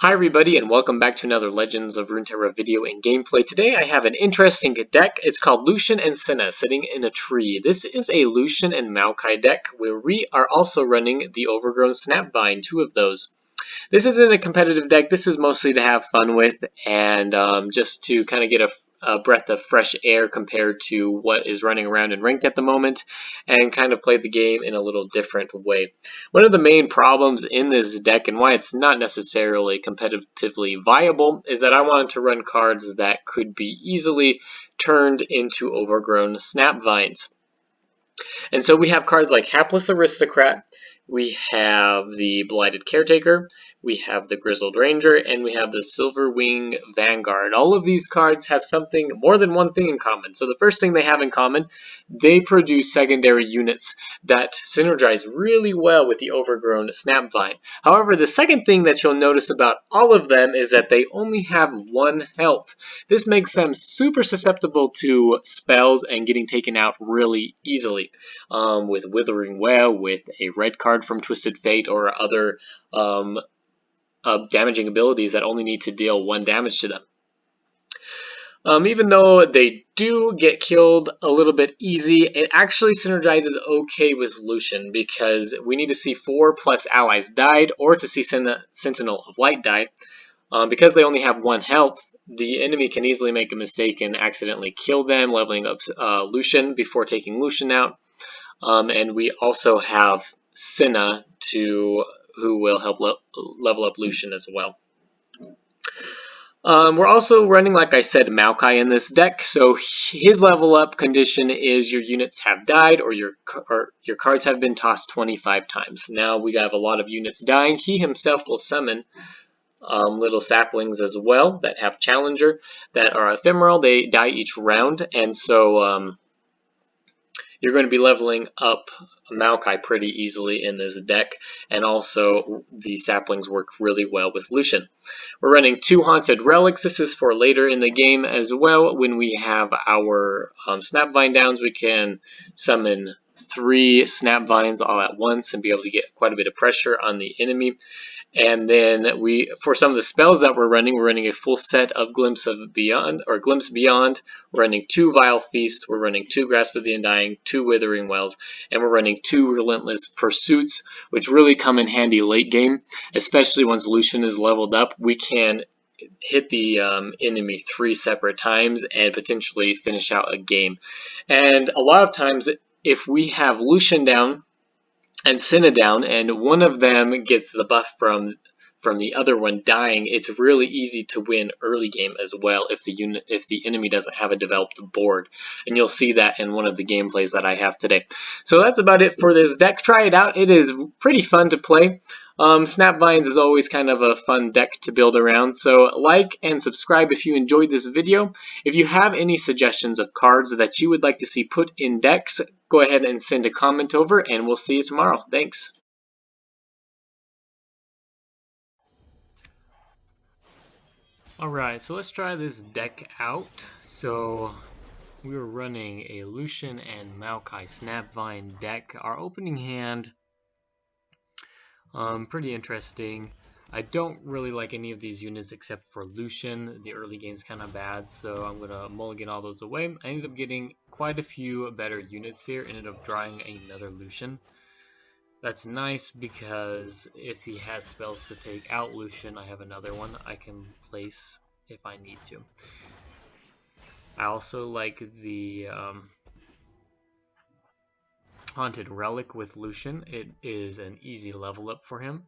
Hi everybody and welcome back to another Legends of Runeterra video and gameplay. Today I have an interesting deck. It's called Lucian and Senna, sitting in a tree. This is a Lucian and Maokai deck where we are also running the Overgrown Snapvine, two of those. This isn't a competitive deck, this is mostly to have fun with and just to kind of get a breath of fresh air compared to what is running around in ranked at the moment and kind of play the game in a little different way. One of the main problems in this deck and why it's not necessarily competitively viable is that I wanted to run cards that could be easily turned into overgrown Snapvines. And so we have cards like Hapless Aristocrat, we have the Blighted Caretaker, we have the Grizzled Ranger, and we have the Silverwing Vanguard. All of these cards have something, more than one thing in common. So the first thing they have in common, they produce secondary units that synergize really well with the Overgrown Snapvine. However, the second thing that you'll notice about all of them is that they only have 1 health. This makes them super susceptible to spells and getting taken out really easily. With Withering Well, with a red card from Twisted Fate, or other damaging abilities that only need to deal 1 damage to them. Even though they do get killed a little bit easy, it actually synergizes okay with Lucian because we need to see 4 plus allies died or to see Sentinel of Light die. Because they only have 1 health, the enemy can easily make a mistake and accidentally kill them, leveling up Lucian before taking Lucian out. And we also have Senna who will help level up Lucian as well. We're also running, like I said, Maokai in this deck, so his level up condition is your units have died or your cards have been tossed 25 times. Now we have a lot of units dying. He himself will summon little saplings as well that have Challenger, that are ephemeral. They die each round, and so you're going to be leveling up Maokai pretty easily in this deck, and also the saplings work really well with Lucian. We're running 2 Haunted Relics. This is for later in the game as well. When we have our Snapvine downs, we can summon 3 Snapvines all at once and be able to get quite a bit of pressure on the enemy. And then for some of the spells that we're running a full set of Glimpse Beyond. We're running 2 Vile Feast, we're running 2 Grasp of the Undying, 2 Withering Wells, and we're running 2 Relentless Pursuits, which really come in handy late game, especially once Lucian is leveled up. We can hit the enemy 3 separate times and potentially finish out a game. And a lot of times, if we have Lucian down and Senna down, and one of them gets the buff from the other one dying, it's really easy to win early game as well if the enemy doesn't have a developed board, and you'll see that in one of the gameplays that I have today. So that's about it for this deck. Try it out; it is pretty fun to play. Snapvines is always kind of a fun deck to build around, so like and subscribe if you enjoyed this video. If you have any suggestions of cards that you would like to see put in decks, go ahead and send a comment over, and we'll see you tomorrow. Thanks. Alright, so let's try this deck out. So we were running a Lucian and Maokai Snapvine deck. Our opening hand, pretty interesting. I don't really like any of these units except for Lucian. The early game's kind of bad, so I'm going to mulligan all those away. I ended up getting quite a few better units here. Ended up drawing another Lucian. That's nice because if he has spells to take out Lucian, I have another one I can place if I need to. I also like the Haunted Relic with Lucian. It is an easy level up for him.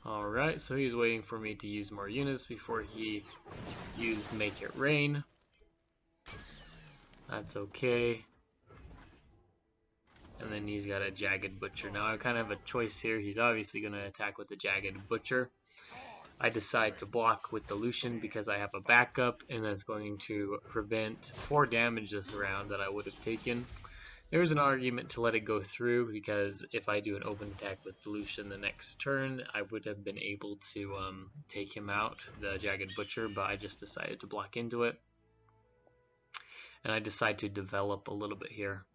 Alright, so he's waiting for me to use more units before he used Make It Rain. That's okay. And then he's got a Jagged Butcher. Now I kind of have a choice here. He's obviously going to attack with the Jagged Butcher. I decide to block with the Lucian because I have a backup, and that's going to prevent 4 damage this round that I would have taken. There's an argument to let it go through because if I do an open attack with Lucian the next turn, I would have been able to take him out, the Jagged Butcher, but I just decided to block into it. And I decide to develop a little bit here.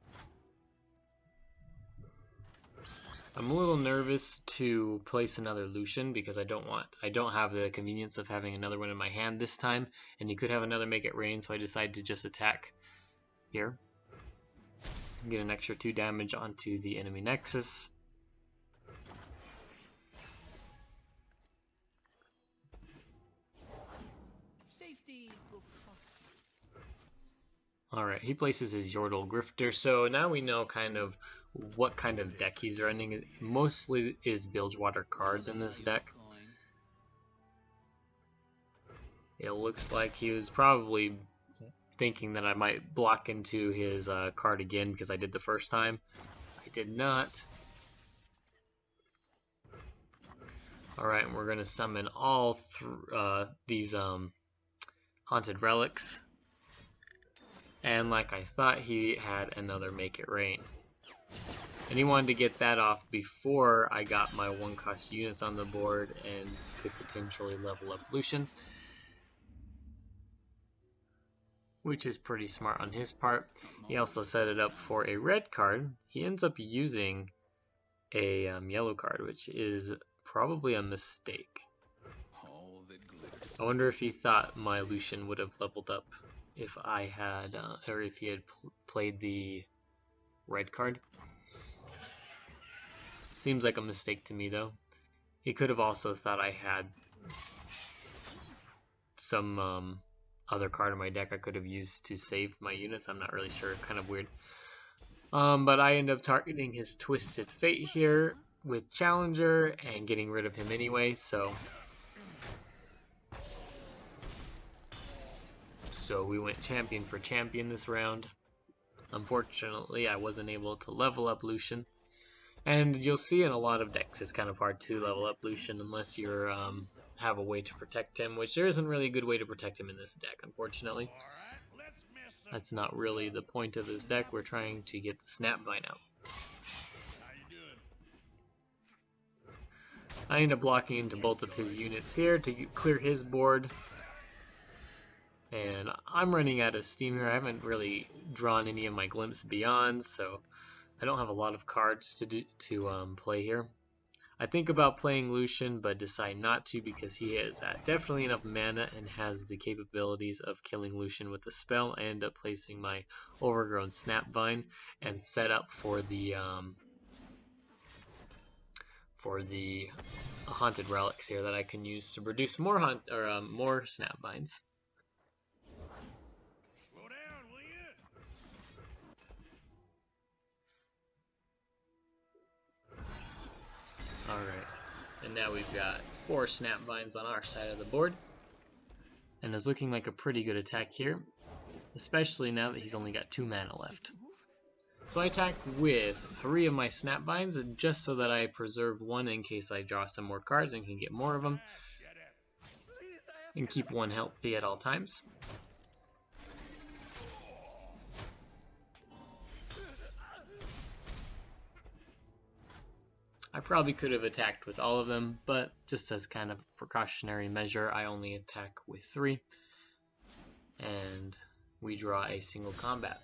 I'm a little nervous to place another Lucian because I don't have the convenience of having another one in my hand this time, and he could have another Make It Rain, so I decided to just attack here. Get an extra 2 damage onto the enemy Nexus. Safety will cost. Alright, he places his Yordle Grifter, so now we know kind of what kind of deck he's running. It mostly is Bilgewater cards in this deck. It looks like he was probably thinking that I might block into his card again because I did the first time. I did not. Alright, and we're going to summon all these Haunted Relics. And like I thought, he had another Make It Rain. And he wanted to get that off before I got my 1-cost units on the board and could potentially level up Lucian. Which is pretty smart on his part. He also set it up for a red card. He ends up using a yellow card, which is probably a mistake. I wonder if he thought my Lucian would have leveled up if I had, or if he had played the red card. Seems like a mistake to me though. He could have also thought I had some other card in my deck I could have used to save my units. I'm not really sure, kind of weird. But I end up targeting his Twisted Fate here with Challenger and getting rid of him anyway, so we went champion for champion this round. Unfortunately, I wasn't able to level up Lucian. And you'll see in a lot of decks it's kind of hard to level up Lucian unless you have a way to protect him, which there isn't really a good way to protect him in this deck, unfortunately. That's not really the point of this deck. We're trying to get the Snapvine out. I end up blocking into both of his units here to clear his board. And I'm running out of steam here. I haven't really drawn any of my Glimpse Beyonds, so I don't have a lot of cards to play here. I think about playing Lucian, but decide not to because he has definitely enough mana and has the capabilities of killing Lucian with a spell. I end up placing my Overgrown Snapvine and set up for the Haunted Relics here that I can use to produce more more Snapvines. Alright, and now we've got 4 Snapvines on our side of the board. And it's looking like a pretty good attack here, especially now that he's only got 2 mana left. So I attack with 3 of my Snapvines just so that I preserve 1 in case I draw some more cards and can get more of them. And keep 1 healthy at all times. I probably could have attacked with all of them, but just as kind of precautionary measure, I only attack with 3. And we draw a single combat.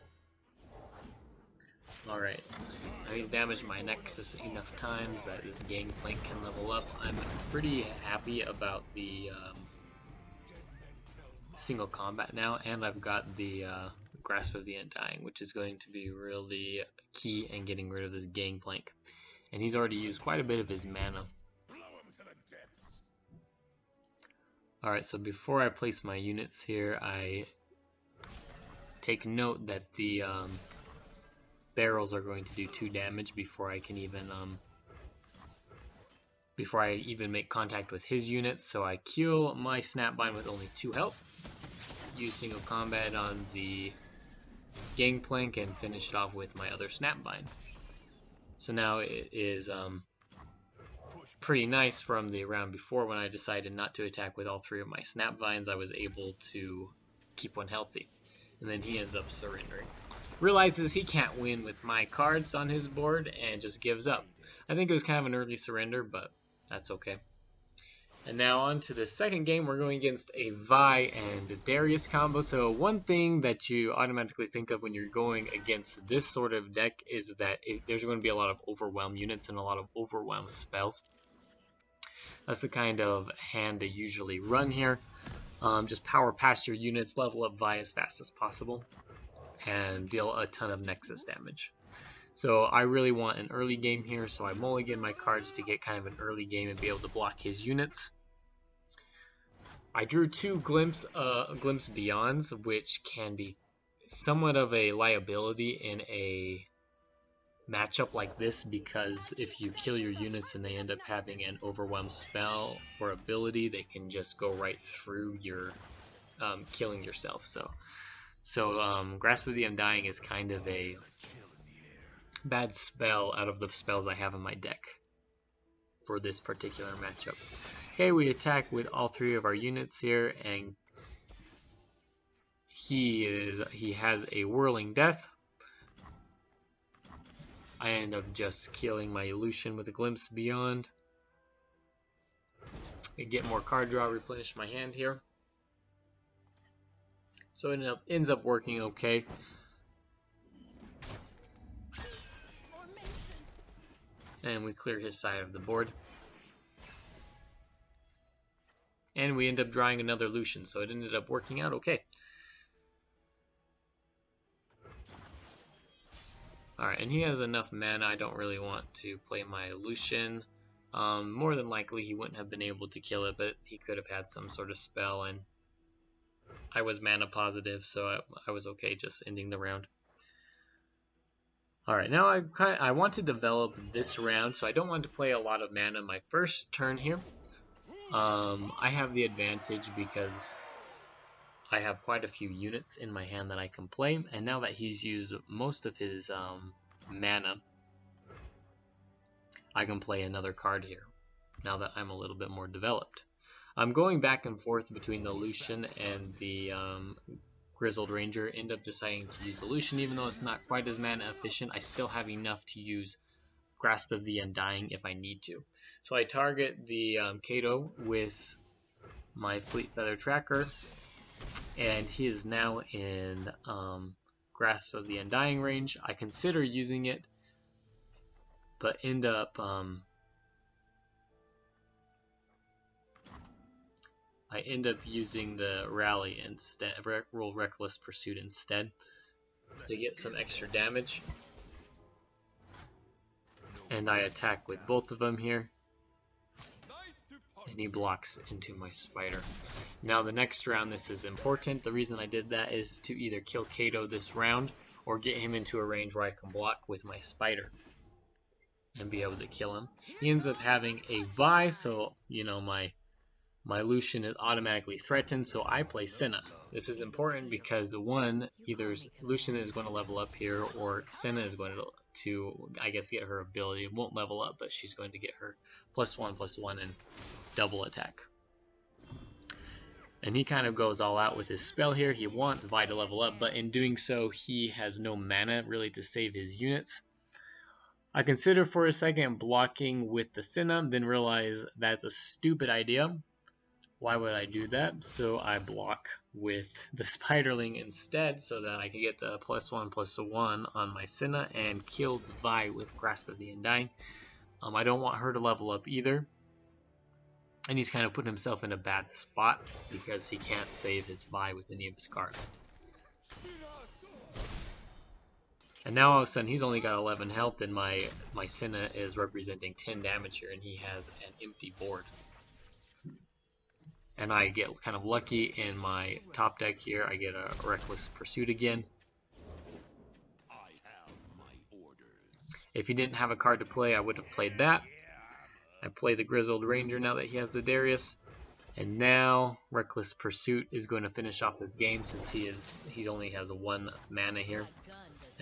Alright, now he's damaged my Nexus enough times that this Gangplank can level up. I'm pretty happy about the single combat now, and I've got the Grasp of the Undying, which is going to be really key in getting rid of this Gangplank. And he's already used quite a bit of his mana. Alright, so before I place my units here, I take note that the barrels are going to do 2 damage before I can even make contact with his units. So I kill my Snapvine with only 2 health, use single combat on the Gangplank, and finish it off with my other Snapvine. So now it is pretty nice from the round before when I decided not to attack with all 3 of my Snapvines. I was able to keep 1 healthy. And then he ends up surrendering. Realizes he can't win with my cards on his board and just gives up. I think it was kind of an early surrender, but that's okay. And now on to the second game, we're going against a Vi and Darius combo. So one thing that you automatically think of when you're going against this sort of deck is that there's going to be a lot of overwhelm units and a lot of overwhelm spells. That's the kind of hand they usually run here. Just power past your units, level up Vi as fast as possible, and deal a ton of Nexus damage. So I really want an early game here, so I mulligan my cards to get kind of an early game and be able to block his units. I drew two Glimpse Beyonds, which can be somewhat of a liability in a matchup like this, because if you kill your units and they end up having an overwhelm spell or ability, they can just go right through your killing yourself. So Grasp of the Undying is kind of a bad spell out of the spells I have in my deck for this particular matchup. Okay, we attack with all three of our units here, and he has a Whirling Death. I end up just killing my Lucian with a Glimpse Beyond. I get more card draw, replenish my hand here. So it ends up working okay. And we clear his side of the board. And we end up drawing another Lucian, so it ended up working out okay. Alright, and he has enough mana. I don't really want to play my Lucian. More than likely he wouldn't have been able to kill it, but he could have had some sort of spell, and I was mana positive, so I was okay just ending the round. Alright, now I want to develop this round, so I don't want to play a lot of mana my first turn here. I have the advantage because I have quite a few units in my hand that I can play, and now that he's used most of his mana, I can play another card here, now that I'm a little bit more developed. I'm going back and forth between the Lucian and the Grizzled Ranger. End up deciding to use the Lucian, even though it's not quite as mana efficient. I still have enough to use Grasp of the Undying if I need to. So I target the Kato with my Fleet Feather Tracker, and he is now in Grasp of the Undying range. I consider using it, but end up using the Rally instead, roll Reckless Pursuit instead to get some extra damage. And I attack with both of them here, and he blocks into my spider. Now the next round, this is important. The reason I did that is to either kill Kato this round or get him into a range where I can block with my spider and be able to kill him. He ends up having a Vi, so you know my Lucian is automatically threatened, so I play Senna. This is important because one, either Lucian is going to level up here, or Senna is going to I guess get her ability. It won't level up, but she's going to get her +1/+1 and double attack. And he kind of goes all out with his spell here. He wants Vi to level up, but in doing so, he has no mana really to save his units. I consider for a second blocking with the Senna, then realize that's a stupid idea. Why would I do that? So I block with the Spiderling instead, so that I can get the +1/+1 on my Senna and kill the Vi with Grasp of the Undying. I don't want her to level up either. And he's kind of put himself in a bad spot because he can't save his Vi with any of his cards. And now all of a sudden he's only got 11 health, and my Senna is representing 10 damage here, and he has an empty board. And I get kind of lucky in my top deck here. I get a Reckless Pursuit again. If he didn't have a card to play, I would have played that. I play the Grizzled Ranger now that he has the Darius. And now Reckless Pursuit is going to finish off this game, since he only has 1 mana here.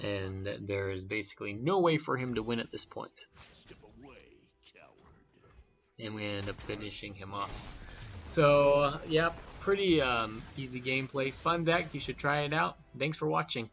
And there is basically no way for him to win at this point. And we end up finishing him off. So, yeah, pretty easy gameplay. Fun deck. You should try it out. Thanks for watching.